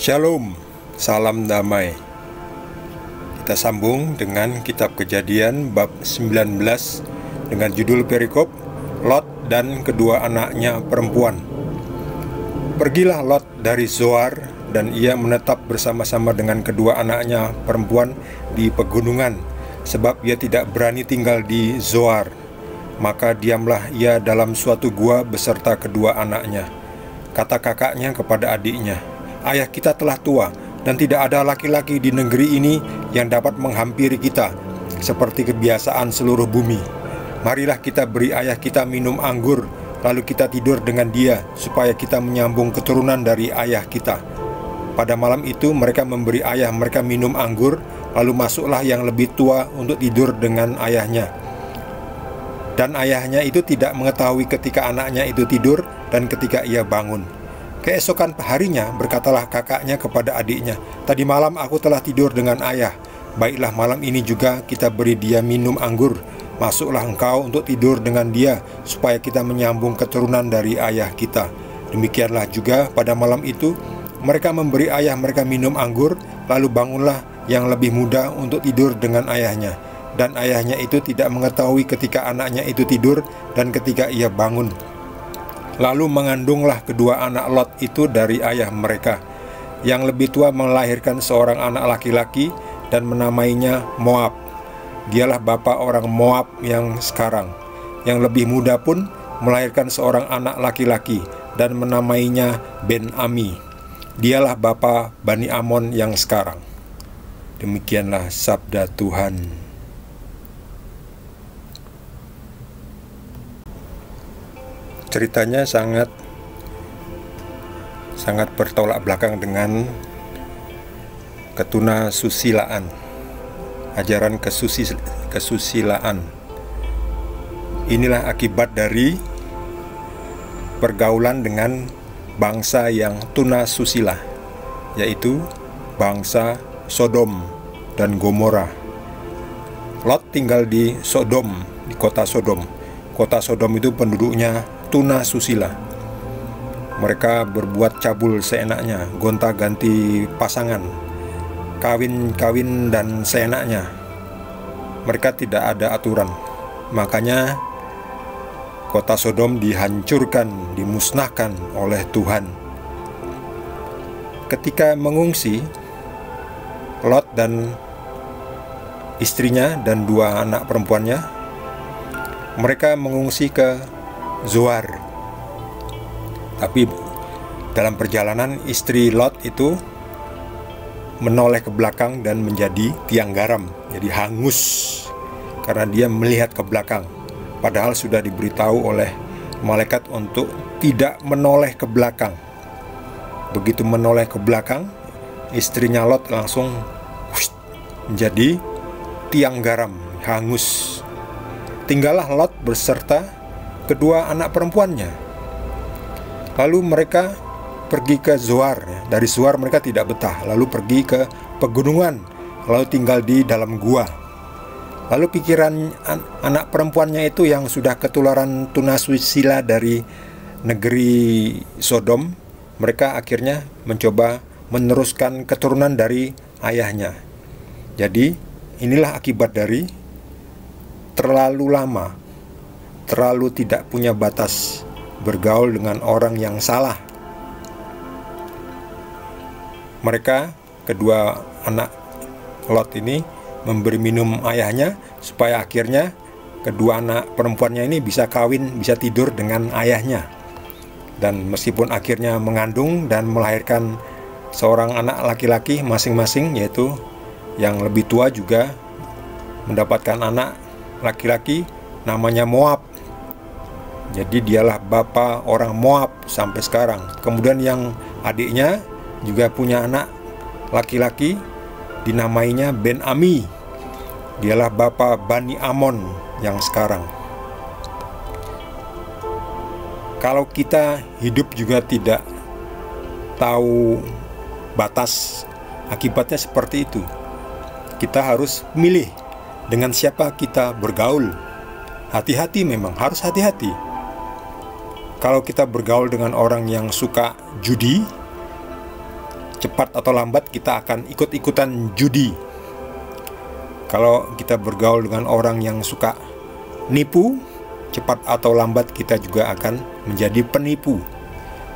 Shalom, salam damai. Kita sambung dengan kitab Kejadian bab 19 dengan judul perikop Lot dan kedua anaknya perempuan. Pergilah Lot dari Zoar dan ia menetap bersama-sama dengan kedua anaknya perempuan di pegunungan, sebab ia tidak berani tinggal di Zoar. Maka diamlah ia dalam suatu gua beserta kedua anaknya. Kata kakaknya kepada adiknya, "Ayah kita telah tua, dan tidak ada laki-laki di negeri ini yang dapat menghampiri kita, seperti kebiasaan seluruh bumi. Marilah kita beri ayah kita minum anggur, lalu kita tidur dengan dia, supaya kita menyambung keturunan dari ayah kita." Pada malam itu mereka memberi ayah mereka minum anggur, lalu masuklah yang lebih tua untuk tidur dengan ayahnya. Dan ayahnya itu tidak mengetahui ketika anaknya itu tidur dan ketika ia bangun. Keesokan harinya berkatalah kakaknya kepada adiknya, "Tadi malam aku telah tidur dengan ayah. Baiklah malam ini juga kita beri dia minum anggur. Masuklah engkau untuk tidur dengan dia, supaya kita menyambung keturunan dari ayah kita." Demikianlah juga pada malam itu mereka memberi ayah mereka minum anggur, lalu bangunlah yang lebih muda untuk tidur dengan ayahnya. Dan ayahnya itu tidak mengetahui ketika anaknya itu tidur dan ketika ia bangun. Lalu mengandunglah kedua anak Lot itu dari ayah mereka. Yang lebih tua melahirkan seorang anak laki-laki dan menamainya Moab. Dialah bapa orang Moab yang sekarang. Yang lebih muda pun melahirkan seorang anak laki-laki dan menamainya Ben-Ami. Dialah bapa Bani Amon yang sekarang. Demikianlah sabda Tuhan. Ceritanya sangat bertolak belakang dengan ketunasusilaan, ajaran kesusilaan. Inilah akibat dari pergaulan dengan bangsa yang tunasusila, yaitu bangsa Sodom dan Gomora. Lot tinggal di Sodom, di kota Sodom. Kota Sodom itu penduduknya tunasusila. Mereka berbuat cabul seenaknya, gonta-ganti pasangan, kawin dan seenaknya. Mereka tidak ada aturan. Makanya kota Sodom dihancurkan, dimusnahkan oleh Tuhan. Ketika mengungsi, Lot dan istrinya dan dua anak perempuannya, mereka mengungsi ke Zoar. Tapi dalam perjalanan istri Lot itu menoleh ke belakang dan menjadi tiang garam, jadi hangus karena dia melihat ke belakang. Padahal sudah diberitahu oleh malaikat untuk tidak menoleh ke belakang. Begitu menoleh ke belakang, istrinya Lot langsung menjadi tiang garam, hangus. Tinggallah Lot beserta kedua anak perempuannya. Lalu mereka pergi ke Zoar. Dari Zoar mereka tidak betah, lalu pergi ke pegunungan, lalu tinggal di dalam gua. Lalu pikiran anak perempuannya itu yang sudah ketularan tunasusila dari negeri Sodom, mereka akhirnya mencoba meneruskan keturunan dari ayahnya. Jadi inilah akibat dari terlalu lama, terlalu tidak punya batas bergaul dengan orang yang salah. Mereka, kedua anak Lot ini, memberi minum ayahnya supaya akhirnya kedua anak perempuannya ini bisa kawin, bisa tidur dengan ayahnya. Dan meskipun akhirnya mengandung dan melahirkan seorang anak laki-laki masing-masing, yaitu yang lebih tua juga mendapatkan anak laki-laki namanya Moab. Jadi dialah bapa orang Moab sampai sekarang. Kemudian yang adiknya juga punya anak laki-laki dinamainya Ben-Ami. Dialah bapa Bani Amon yang sekarang. Kalau kita hidup juga tidak tahu batas, akibatnya seperti itu. Kita harus milih dengan siapa kita bergaul. Hati-hati, memang harus hati-hati. Kalau kita bergaul dengan orang yang suka judi, cepat atau lambat kita akan ikut-ikutan judi. Kalau kita bergaul dengan orang yang suka nipu, cepat atau lambat kita juga akan menjadi penipu.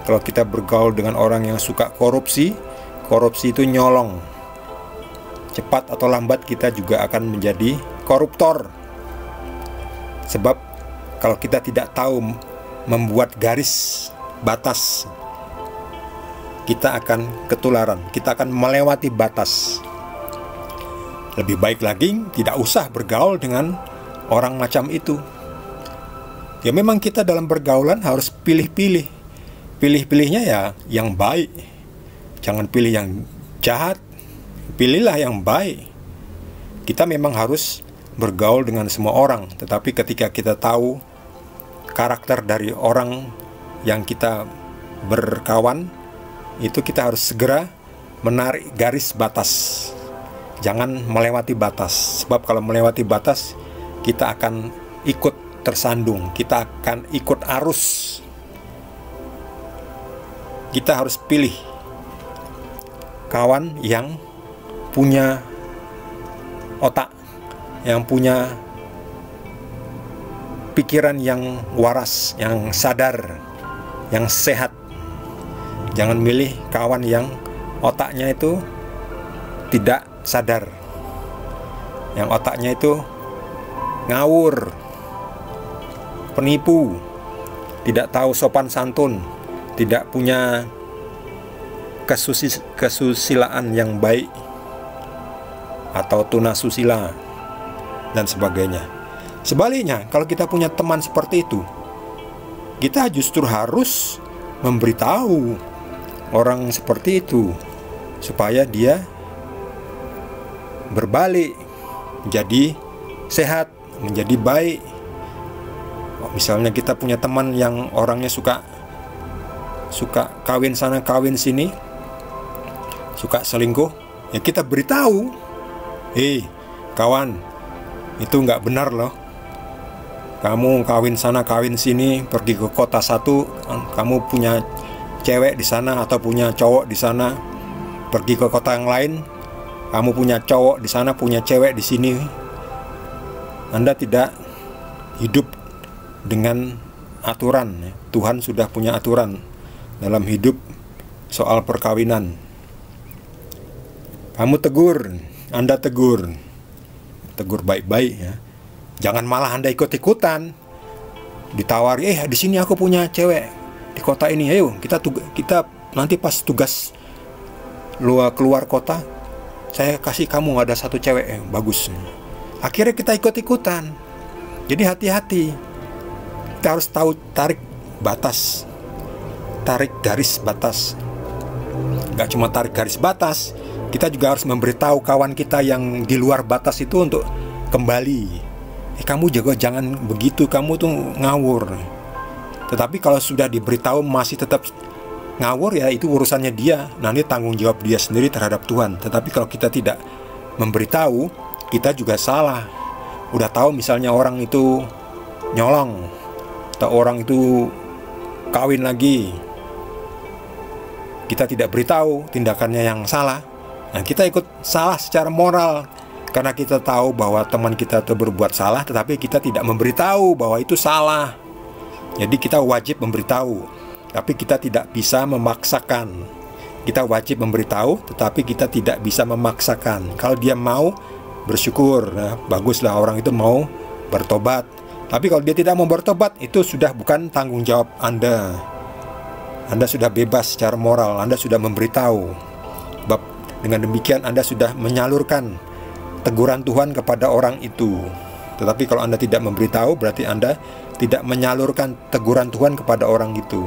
Kalau kita bergaul dengan orang yang suka korupsi, korupsi itu nyolong, cepat atau lambat kita juga akan menjadi koruptor. Sebab kalau kita tidak tahu membuat garis batas, kita akan ketularan, kita akan melewati batas. Lebih baik lagi tidak usah bergaul dengan orang macam itu. Ya memang kita dalam pergaulan harus pilih-pilih. Pilih-pilihnya ya yang baik. Jangan pilih yang jahat. Pilihlah yang baik. Kita memang harus bergaul dengan semua orang, tetapi ketika kita tahu karakter dari orang yang kita berkawan, itu kita harus segera menarik garis batas. Jangan melewati batas, sebab kalau melewati batas kita akan ikut tersandung, kita akan ikut arus. Kita harus pilih kawan yang punya otak, yang punya pikiran yang waras, yang sadar, yang sehat. Jangan milih kawan yang otaknya itu tidak sadar, yang otaknya itu ngawur, penipu, tidak tahu sopan santun, tidak punya kesusilaan yang baik atau tunasusila dan sebagainya. Sebaliknya, kalau kita punya teman seperti itu, kita justru harus memberitahu orang seperti itu supaya dia berbalik menjadi sehat, menjadi baik. Misalnya kita punya teman yang orangnya suka kawin sana kawin sini, suka selingkuh, ya kita beritahu, kawan, itu nggak benar loh. Kamu kawin sana kawin sini, pergi ke kota satu, kamu punya cewek di sana atau punya cowok di sana, pergi ke kota yang lain, kamu punya cowok di sana, punya cewek di sini. Anda tidak hidup dengan aturan. Tuhan sudah punya aturan dalam hidup soal perkawinan. Kamu tegur, Anda tegur baik-baik ya. Jangan malah Anda ikut-ikutan. Ditawari, di sini aku punya cewek di kota ini, ayo kita nanti pas tugas keluar kota, saya kasih kamu ada satu cewek bagus. Akhirnya kita ikut-ikutan. Jadi hati-hati. Kita harus tahu tarik batas, tarik garis batas. Gak cuma tarik garis batas, kita juga harus memberitahu kawan kita yang di luar batas itu untuk kembali. Kamu juga jangan begitu, kamu tuh ngawur. Tetapi kalau sudah diberitahu masih tetap ngawur, ya itu urusannya dia. Nanti tanggung jawab dia sendiri terhadap Tuhan. Tetapi kalau kita tidak memberitahu, kita juga salah. Udah tahu misalnya orang itu nyolong, atau orang itu kawin lagi, kita tidak beritahu tindakannya yang salah. Nah, kita ikut salah secara moral karena kita tahu bahwa teman kita itu berbuat salah, tetapi kita tidak memberitahu bahwa itu salah. Jadi kita wajib memberitahu, tapi kita tidak bisa memaksakan. Kita wajib memberitahu, tetapi kita tidak bisa memaksakan. Kalau dia mau, bersyukur, nah, baguslah orang itu mau bertobat. Tapi kalau dia tidak mau bertobat, itu sudah bukan tanggung jawab Anda. Anda sudah bebas secara moral, Anda sudah memberitahu. Sebab dengan demikian Anda sudah menyalurkan teguran Tuhan kepada orang itu. Tetapi kalau Anda tidak memberitahu, berarti Anda tidak menyalurkan teguran Tuhan kepada orang itu.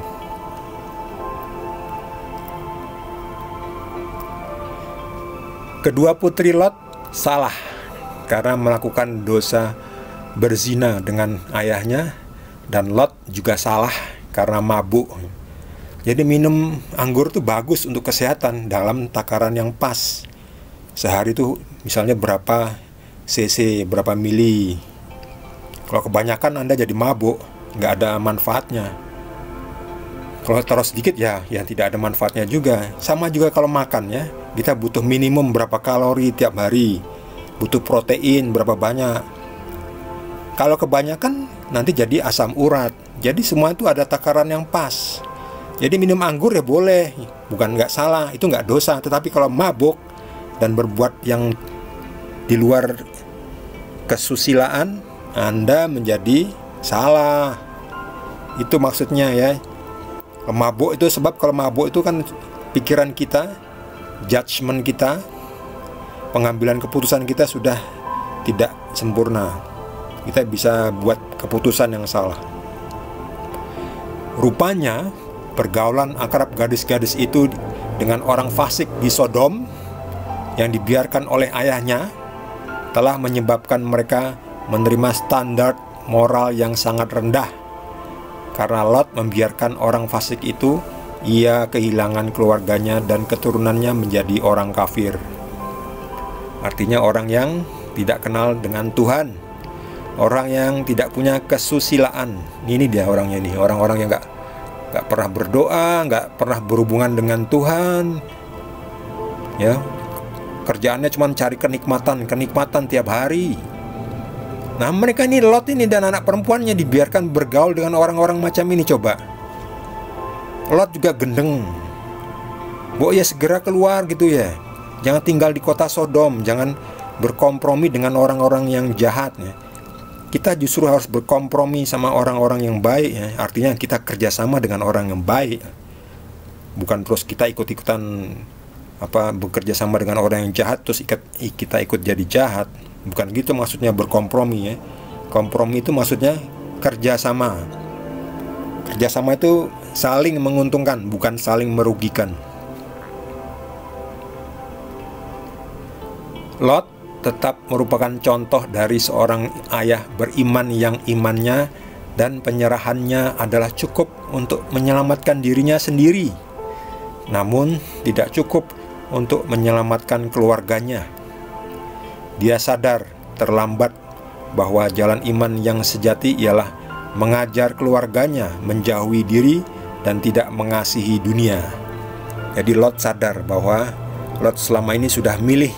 Kedua putri Lot salah karena melakukan dosa berzina dengan ayahnya, dan Lot juga salah karena mabuk. Jadi minum anggur itu bagus untuk kesehatan dalam takaran yang pas. Sehari itu misalnya berapa cc, berapa mili. Kalau kebanyakan Anda jadi mabuk, nggak ada manfaatnya. Kalau taruh sedikit ya tidak ada manfaatnya juga. Sama juga kalau makan ya, kita butuh minimum berapa kalori tiap hari, butuh protein berapa banyak. Kalau kebanyakan nanti jadi asam urat. Jadi semua itu ada takaran yang pas. Jadi minum anggur ya boleh, bukan nggak salah, itu nggak dosa. Tetapi kalau mabuk dan berbuat yang di luar kesusilaan, Anda menjadi salah. Itu maksudnya ya. Mabuk itu sebab kalau mabuk itu kan pikiran kita, judgement kita, pengambilan keputusan kita sudah tidak sempurna. Kita bisa buat keputusan yang salah. Rupanya pergaulan akrab gadis-gadis itu dengan orang fasik di Sodom yang dibiarkan oleh ayahnya telah menyebabkan mereka menerima standar moral yang sangat rendah. Karena Lot membiarkan orang fasik itu, ia kehilangan keluarganya dan keturunannya menjadi orang kafir. Artinya orang yang tidak kenal dengan Tuhan, orang yang tidak punya kesusilaan. Ini dia orangnya nih, orang-orang yang nggak pernah berdoa, nggak pernah berhubungan dengan Tuhan, ya kerjaannya cuma cari kenikmatan tiap hari. Nah mereka ini, Lot ini dan anak perempuannya dibiarkan bergaul dengan orang-orang macam ini. Coba Lot juga gendeng, ya segera keluar gitu ya, jangan tinggal di kota Sodom, jangan berkompromi dengan orang-orang yang jahat ya. Kita justru harus berkompromi sama orang-orang yang baik ya. Artinya kita kerjasama dengan orang yang baik, bukan terus kita ikut-ikutan bekerja sama dengan orang yang jahat terus kita ikut jadi jahat. Bukan gitu maksudnya berkompromi ya. Kompromi itu maksudnya kerjasama. Kerjasama itu saling menguntungkan, bukan saling merugikan. Lot tetap merupakan contoh dari seorang ayah beriman yang imannya dan penyerahannya adalah cukup untuk menyelamatkan dirinya sendiri, namun tidak cukup untuk menyelamatkan keluarganya. Dia sadar terlambat bahwa jalan iman yang sejati ialah mengajar keluarganya menjauhi diri dan tidak mengasihi dunia. Jadi Lot sadar bahwa Lot selama ini sudah milih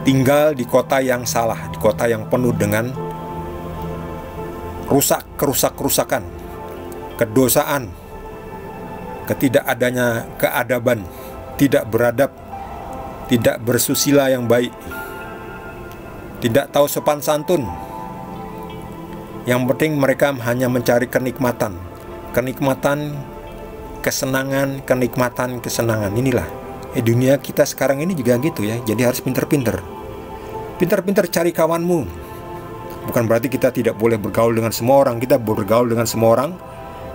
tinggal di kota yang salah, di kota yang penuh dengan kerusakan, kedosaan, ketidakadanya keadaban, tidak beradab, tidak bersusila yang baik, tidak tahu sopan santun. Yang penting mereka hanya mencari kenikmatan, kesenangan. Inilah dunia kita sekarang ini juga gitu ya. Jadi harus pinter-pinter cari kawanmu. Bukan berarti kita tidak boleh bergaul dengan semua orang. Kita bergaul dengan semua orang,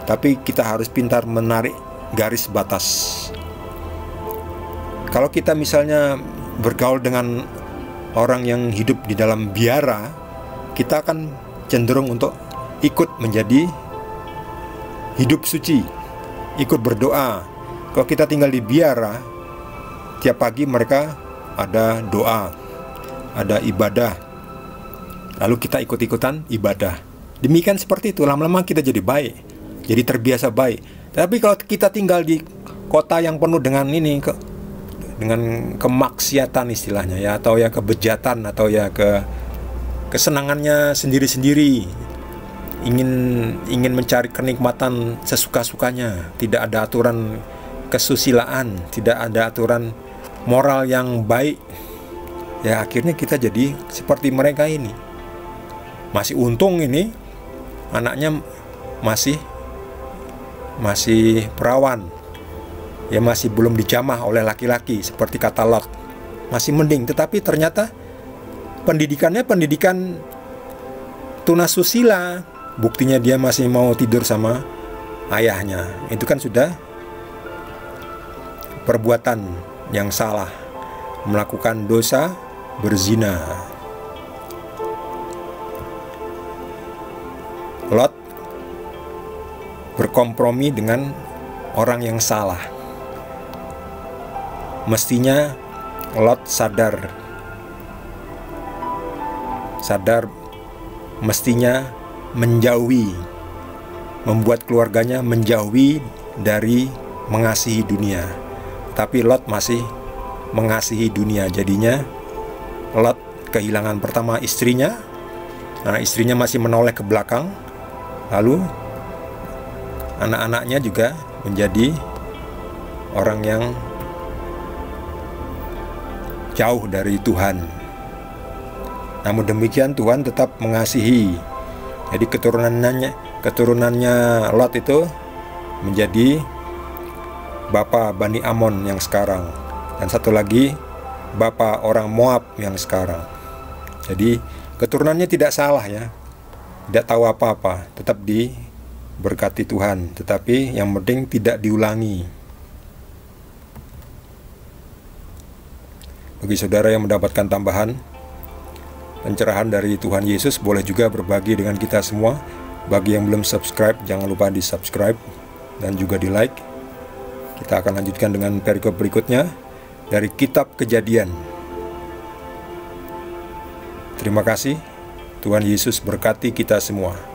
tapi kita harus pintar menarik garis batas. Kalau kita misalnya bergaul dengan orang yang hidup di dalam biara, kita akan cenderung untuk ikut menjadi hidup suci, ikut berdoa. Kalau kita tinggal di biara, tiap pagi mereka ada doa, ada ibadah, lalu kita ikut-ikutan ibadah. Demikian seperti itu, lama-lama kita jadi baik, jadi terbiasa baik. Tapi kalau kita tinggal di kota yang penuh dengan dengan kemaksiatan istilahnya ya, atau ya kebejatan, atau ya kesenangannya sendiri-sendiri, ingin mencari kenikmatan sesuka-sukanya, tidak ada aturan kesusilaan, tidak ada aturan moral yang baik, ya akhirnya kita jadi seperti mereka ini. Masih untung ini anaknya masih perawan, ya masih belum dijamah oleh laki-laki seperti kata Lot, masih mending. Tetapi ternyata pendidikannya pendidikan tunasusila. Buktinya dia masih mau tidur sama ayahnya. Itu kan sudah perbuatan yang salah, melakukan dosa berzina. Lot berkompromi dengan orang yang salah. Mestinya Lot sadar mestinya menjauhi, membuat keluarganya menjauhi dari mengasihi dunia. Tapi Lot masih mengasihi dunia. Jadinya Lot kehilangan pertama istrinya. Nah, istrinya masih menoleh ke belakang. Lalu anak-anaknya juga menjadi orang yang jauh dari Tuhan. Namun demikian Tuhan tetap mengasihi. Jadi keturunannya Lot itu menjadi bapa Bani Amon yang sekarang, dan satu lagi bapa orang Moab yang sekarang. Jadi keturunannya tidak salah ya, tidak tahu apa-apa, tetap diberkati Tuhan. Tetapi yang penting tidak diulangi. Bagi saudara yang mendapatkan tambahan pencerahan dari Tuhan Yesus, boleh juga berbagi dengan kita semua. Bagi yang belum subscribe, jangan lupa di subscribe dan juga di like. Kita akan lanjutkan dengan perikop berikutnya dari Kitab Kejadian. Terima kasih. Tuhan Yesus berkati kita semua.